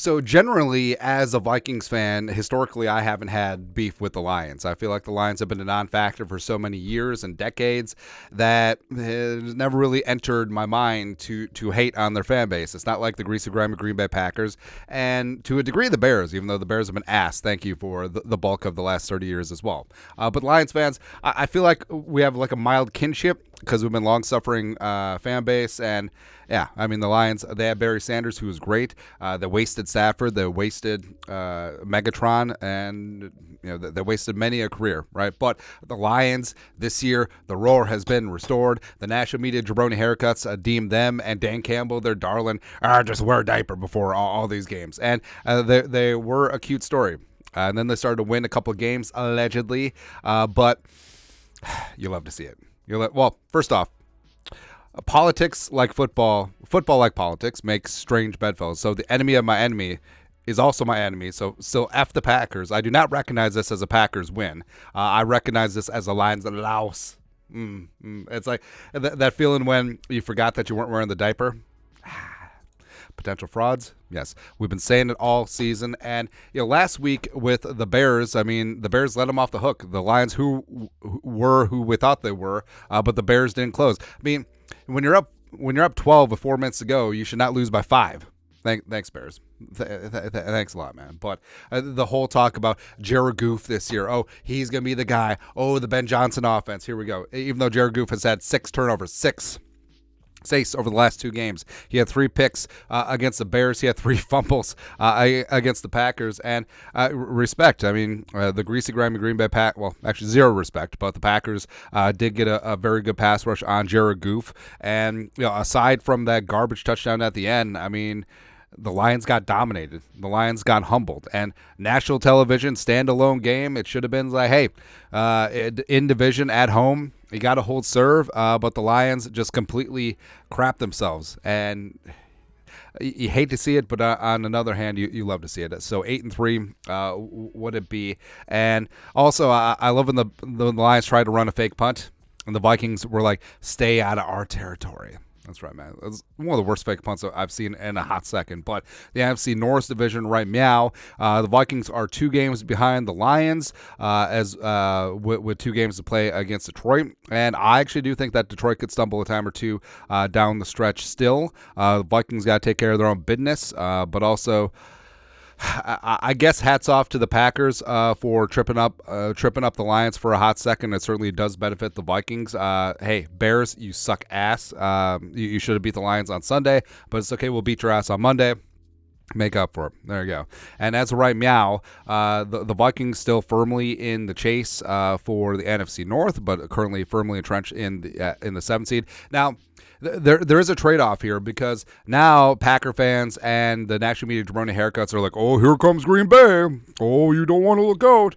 So generally, as a Vikings fan, historically, I haven't had beef with the Lions. I feel like the Lions have been a non-factor for so many years and decades that it has never really entered my mind to hate on their fan base. It's not like the Greasy, Grimy Green Bay Packers, and to a degree, the Bears, even though the Bears have been ass. Thank you for the bulk of the last 30 years as well. But Lions fans, I feel like we have like a mild kinship because we've been long-suffering fan base. And yeah, I mean, the Lions, they had Barry Sanders, who was great. They wasted Stafford, they wasted Megatron, and they wasted many a career, right? But the Lions this year, the roar has been restored. The national media jabroni haircuts deemed them and Dan Campbell their darling. Just wear a diaper before all these games, and they were a cute story. And then they started to win a couple of games allegedly, but you love to see it. Well, first off, politics like football like politics makes strange bedfellows. So the enemy of my enemy is also my enemy. So F the Packers. I do not recognize this as a Packers win. I recognize this as a Lions louse. It's like that feeling when you forgot that you weren't wearing the diaper. Potential frauds. Yes, we've been saying it all season. And last week with the Bears, I mean, the Bears let them off the hook. The Lions who we thought they were, but the Bears didn't close. I mean, when you're up 12 with 4 minutes to go, you should not lose by 5. Thanks, Bears. Thanks a lot, man. But the whole talk about Jared Goff this year, he's going to be the guy. The Ben Johnson offense. Here we go. Even though Jared Goff has had 6 turnovers, 6 over the last 2 games. He had 3 picks against the Bears. He had 3 fumbles against the Packers. And respect. I mean, the Greasy, Grimy Green Bay Pack. Well, actually 0 respect. But the Packers did get a very good pass rush on Jared Goff. And aside from that garbage touchdown at the end, I mean, the Lions got dominated. The Lions got humbled. And national television, standalone game, it should have been like, hey, in division, at home, you got to hold serve. But the Lions just completely crap themselves. And you hate to see it, but on another hand, you love to see it. So 8-3 would it be? And also, I love when the Lions tried to run a fake punt, and the Vikings were like, stay out of our territory. That's right, man. It's one of the worst fake punts I've seen in a hot second. But the NFC North division, right meow. The Vikings are 2 games behind the Lions with 2 games to play against Detroit. And I actually do think that Detroit could stumble a time or 2 down the stretch still. The Vikings got to take care of their own business, but also I guess hats off to the Packers for tripping up the Lions for a hot second. It certainly does benefit the Vikings. Hey, Bears, you suck ass. You should have beat the Lions on Sunday, but it's okay. We'll beat your ass on Monday. Make up for it. There you go. And as of right meow, the Vikings still firmly in the chase for the NFC North, but currently firmly entrenched in the 7th seed. Now, there is a trade-off here because now Packer fans and the national media jabroni haircuts are like, here comes Green Bay. You don't want to look out.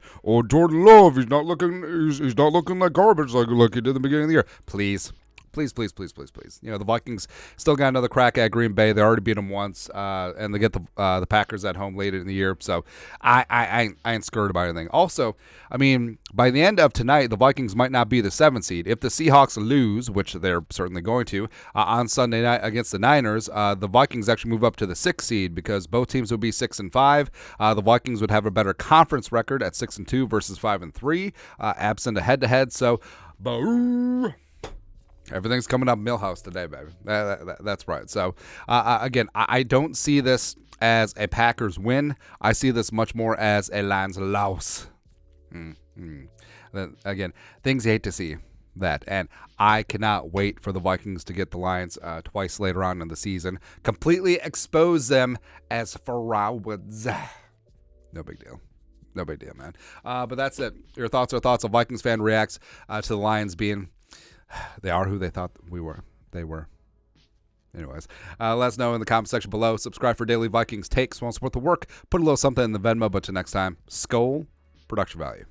Jordan Love, he's not looking like garbage like he did in the beginning of the year. Please. Please. The Vikings still got another crack at Green Bay. They already beat them once, and they get the Packers at home later in the year. So I ain't scared about anything. Also, I mean, by the end of tonight, the Vikings might not be the 7th seed. If the Seahawks lose, which they're certainly going to, on Sunday night against the Niners, the Vikings actually move up to the 6th seed because both teams would be 6-5. The Vikings would have a better conference record at 6-2 versus 5-3, absent a head-to-head. So, boo. Everything's coming up Millhouse today, baby. That's right. So, again, I don't see this as a Packers win. I see this much more as a Lions loss. Again, things you hate to see that. And I cannot wait for the Vikings to get the Lions twice later on in the season. Completely expose them as frauds. No big deal. No big deal, man. But that's it. Your thoughts are thoughts. A Vikings fan reacts to the Lions being... They are who they thought they were. Anyways, let us know in the comment section below. Subscribe for daily Vikings takes. Want to support the work? Put a little something in the Venmo. But till next time, Skol, production value.